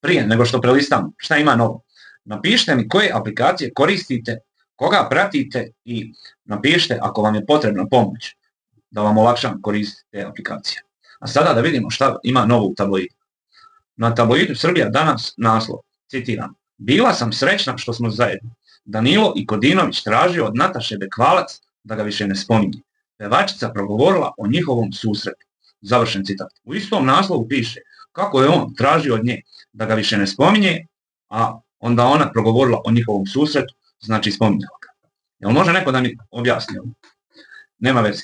prije nego što prelistamo šta ima novo, napišite mi koje aplikacije koristite, koga pratite i napišite ako vam je potrebna pomoć da vam olakšam koristiti te aplikacije. A sada da vidimo šta ima novo u tabloidu. Na tabloidu Srbija danas naslov, citiram: "Bila sam srećna što smo zajedno. Danilo i Kodinović tražio od Nataše Bekvalac da ga više ne spominje. Pevačica progovorila o njihovom susretu." Završen citat. U istom naslovu piše kako je on tražio od nje da ga više ne spominje, a onda ona progovorila o njihovom susretu, znači spominjala ga. Jel može neko da mi objasni ovo? Nema veze.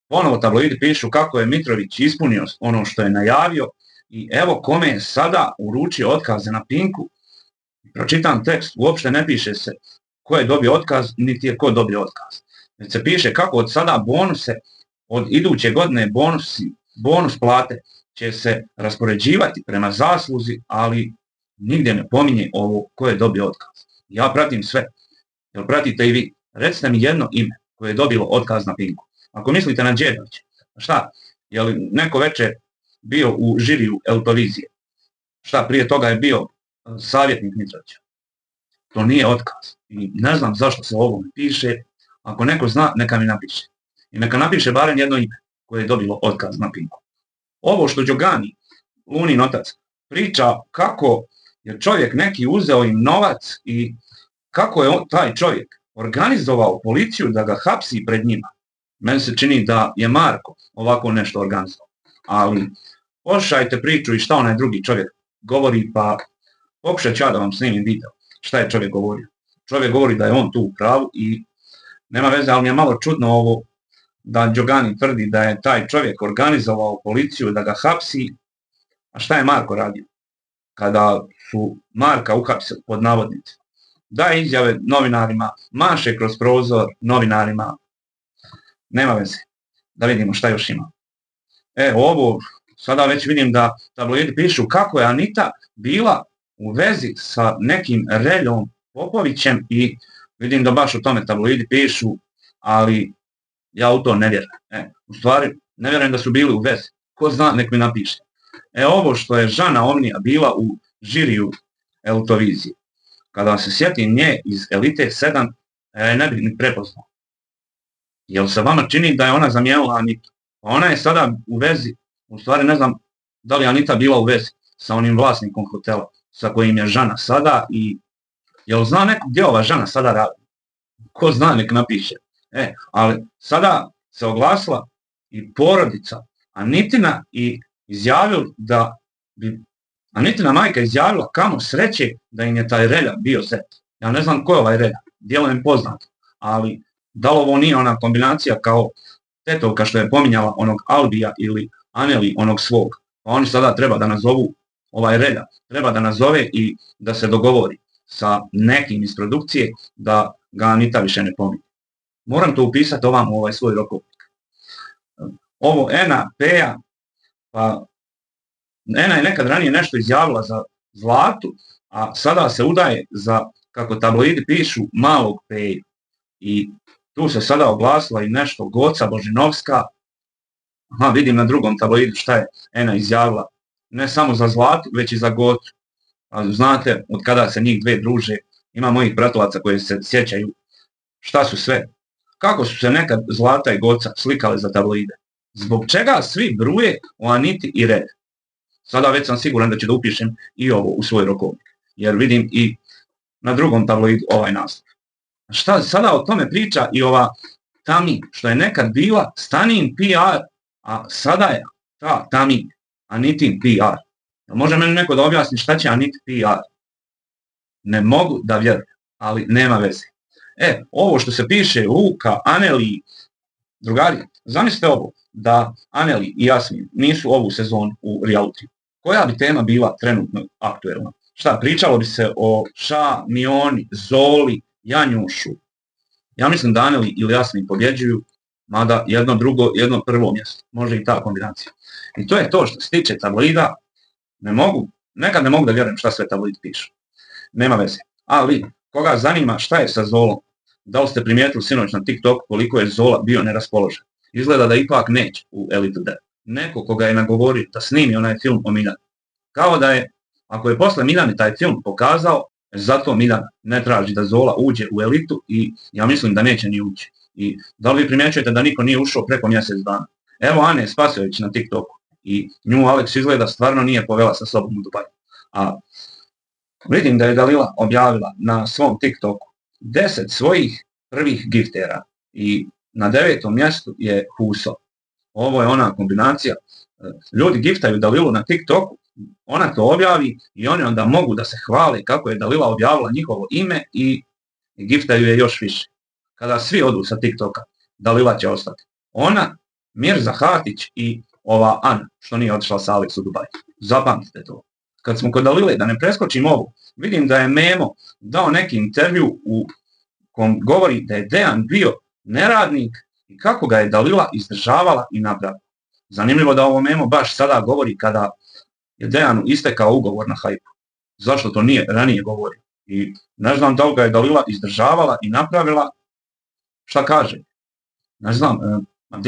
Ponovo tabloidi pišu kako je Mitrović ispunio ono što je najavio i evo kome je sada uručio otkaze na Pinku. Pročitam tekst, uopšte ne piše se ko je dobio otkaz, niti je ko dobio otkaz. Već se piše kako od sada bonuse, od iduće godine bonus plate će se raspoređivati prema zasluzi, ali nigdje ne pominje ovo ko je dobio otkaz. Ja pratim sve. Jel pratite i vi? Recite mi jedno ime koje je dobilo otkaz na Pinku. Ako mislite na Đedovića, šta? Je li neko večer bio u žiriju Eutovizije? Šta, prije toga je bio savjetnik Mitrovića? To nije otkaz. I ne znam zašto se ovo piše. Ako neko zna, neka mi napiše. I neka napiše barem jedno ime koje je dobilo otkaz na Pinku. Ovo što Đogani, Lunin otac, priča kako je čovjek neki uzeo im novac i kako je taj čovjek organizovao policiju da ga hapsi pred njima. Meni se čini da je Marko ovako nešto organizovao. Ali poslušajte priču i šta onaj drugi čovjek govori, pa pokušat ću ja da vam snimim video šta je čovjek govorio. Čovjek govori da je on tu u pravu i nema veze, ali mi je malo čudno ovo da Đogani tvrdi da je taj čovjek organizovao policiju da ga hapsi, a šta je Marko radio kada su Marka uhapsili pod navodnicima? Daje izjave novinarima, maše kroz prozor novinarima, nema veze. Da vidimo šta još ima. Ovo, sada već vidim da tabloidi pišu kako je Anita bila u vezi sa nekim Reljom Popovićem i vidim da baš o tome tabloidi pišu, ali ja u to ne vjerujem. U stvari, ne vjerujem da su bili u vezi. Ko zna, nek mi napiše. Ovo što je Žana Omnija bila u žiriju Eutovizije. Kada se sjetim nje iz Elite 7, ne bih ni prepoznao. Jel se vama čini da je ona zamijenila Anitu? Ona je sada u vezi, u stvari ne znam da li Anita bila u vezi sa onim vlasnikom hotela sa kojim je Žana sada i jel zna neko gdje ova Žana sada radi? Ko zna, nek napiše. Ali sada se oglasila i porodica Anitina i izjavila da bi Anitina majka izjavila kamo sreće da im je taj Relja bio zet. Ja ne znam ko je ovaj Relja, djelujem poznat, ali da li ovo nije ona kombinacija kao tetovka što je pominjala onog Albija ili Aneli onog svog. Pa oni sada treba da nazovu ovaj Relja, treba da nazove i da se dogovori sa nekim iz produkcije da ga Anita više ne pominje. Moram to upisati ovam u ovaj svoj rokovnik. Ovo Ena, Peja, pa Ena je nekad ranije nešto izjavila za Zlatu, a sada se udaje za, kako tabloidi pišu, malog Peju. I tu se sada oglasila i nešto Goca Božinovska. Vidim na drugom tabloidu šta je Ena izjavila. Ne samo za Zlatu, već i za Gocu. Znate, od kada se njih dve druže, ima mojih pratilaca koji se sjećaju šta su sve. Kako su se nekad Zlata i Goca slikale za tabloide. Zbog čega svi bruje o Aniti i Relji? Sada već sam siguran da ću da upišem i ovo u svoj rokovnik, jer vidim i na drugom tabloidu ovaj naslov. Šta sada o tome priča i ova Tami, što je nekad bila Stanin PR, a sada je ta Tami Anitin PR. Može meni neko da objasni šta će Anit PR? Ne mogu da vjerujem, ali nema veze. Ovo što se piše Luka, Aneli, drugari, zamislite ovo, da Aneli i Jasmin nisu ovu sezonu u realitiju. Koja bi tema bila trenutno aktuelna? Šta, pričalo bi se o Ša, Mioni, Zoli, Janjušu. Ja mislim da Aneli ili Jasmin pobjeđuju, mada jedno drugo, jedno prvo mjesto. Može i ta kombinacija. I to je to što se tiče tabloida. Nekad ne mogu da vjerujem šta sve tabloid pišu. Nema veze. Ali, koga zanima šta je sa Zolom? Da li ste primijetili sinoć na TikToku koliko je Zola bio neraspoložen? Izgleda da ipak neće u Elitu 9. Neko koga je nagovorio da snimi onaj film o Miljanu. Kao da je Ako je posle Miljani taj film pokazao, zato Miljana ne traži da Zola uđe u elitu i ja mislim da neće ni ući. I da li vi primjećujete da niko nije ušao preko mjesec dana? Evo Ane Spasojević na TikToku i nju Alex izgleda stvarno nije povela sa sobom u Dubaj. A vidim da je Dalila objavila na svom TikToku 10 svojih prvih giftera i na 9. mjestu je Huso. Ovo je ona kombinacija. Ljudi giftaju Dalilu na TikToku, ona to objavi i oni onda mogu da se hvale kako je Dalila objavila njihovo ime i giftaju je još više. Kada svi odu sa TikToka, Dalila će ostati. Ona, Mirza Hatić i ova Ana, što nije otišla sa Alex u Dubaj. Zapamtite to. Kad smo kod Dalile, da ne preskočim ovo, vidim da je Memo dao neki intervju u kom govori da je Dejan bio neradnik i kako ga je Dalila izdržavala i napravila. Zanimljivo da ovo Memo baš sada govori kada je Dejanu istekao ugovor na Hype. Zašto to nije ranije govorio? I ne znam da li ga je Dalila izdržavala i napravila. Šta kaže? Ne znam,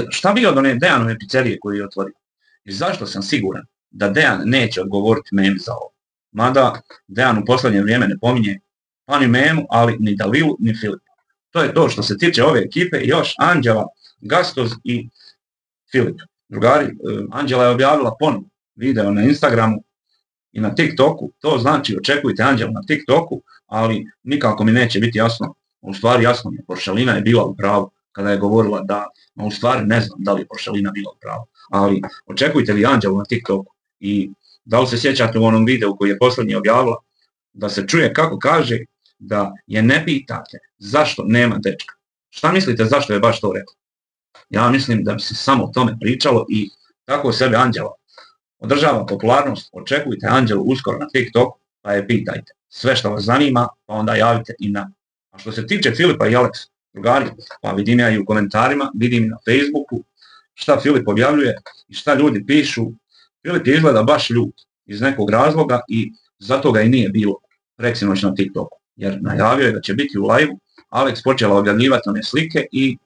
šta bio od one Dejanove pizzerije koju je otvorio? I zašto sam siguran da Dejan neće odgovoriti Memi za ovo? Mada Dejan u posljednje vrijeme ne pominje pa ni Memu, ali ni Dalilu, ni Filipa. To je to što se tiče ove ekipe i još Anđela, Gastoz i Filip. Drugari, Anđela je objavila ponovno video na Instagramu i na TikToku, to znači očekujte Anđelu na TikToku, ali nikako mi neće biti jasno, u stvari jasno mi je, Poršelina je bila u pravu kada je govorila da, u stvari ne znam da li je Poršelina bila u pravu, ali očekujte li Anđelu na TikToku i da li se sjećate u onom videu koji je posljednji objavila, da se čuje kako kaže da je ne pitate zašto nema dečka. Šta mislite zašto je baš to rekla? Ja mislim da bi se samo o tome pričalo i tako sebe Anđela održava popularnost, očekujte Anđelu uskoro na TikToku, pa je pitajte sve što vas zanima, pa onda javite i na. A što se tiče Filipa i Alex, drugari, pa vidim ja i u komentarima, vidim i na Facebooku šta Filip objavljuje i šta ljudi pišu. Filip je izgleda baš ljut iz nekog razloga i zato ga i nije bilo preksinoć na TikToku, jer najavio je da će biti u live-u, Alex počela objavljivati one slike i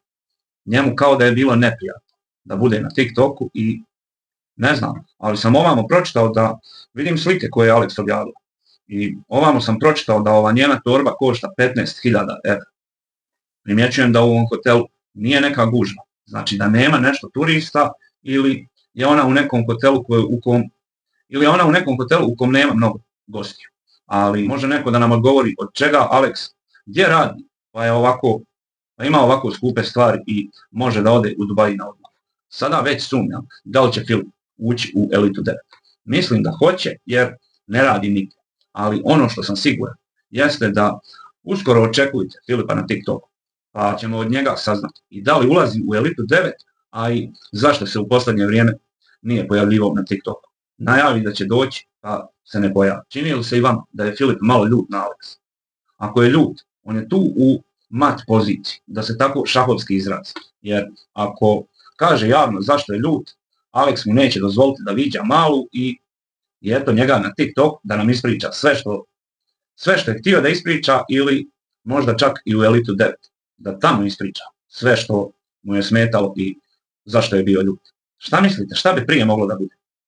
njemu kao da je bilo neprijatno da bude na TikToku i ne znam, ali sam ovamo pročitao da vidim slike koje je Alex objavila i ovamo sam pročitao da ova njena torba košta 15.000 €. Primjećujem da u ovom hotelu nije neka gužva, znači da nema nešto turista ili je ona u nekom hotelu u kom nema mnogo gostiju. Ali može neko da nam odgovori od čega Alex gdje radi, pa ima ovako skupe stvari i može da ode u Dubai na odmah. Sada već sumnjam da li će Filip ući u elitu 9. Mislim da hoće jer ne radi nigdje, ali ono što sam siguran jeste da uskoro očekujte Filipa na TikToku, pa ćemo od njega saznati i da li ulazi u elitu 9, a i zašto se u posljednje vrijeme nije pojavljivao na TikToku. Najavi da će doći, pa se ne pojavi. Čini li se i vama da je Filip malo ljut na Alex? Ako je ljut, on je tu u mat poziciji, da se tako šahovski izrazi, jer ako kaže javno zašto je ljut, Alex mu neće dozvoliti da viđa Malu i eto njega na TikTok da nam ispriča sve što je htio da ispriča ili možda čak i u elitu 9, da tamo ispriča sve što mu je smetalo i zašto je bio ljut. Šta mislite, šta bi prije moglo da bude?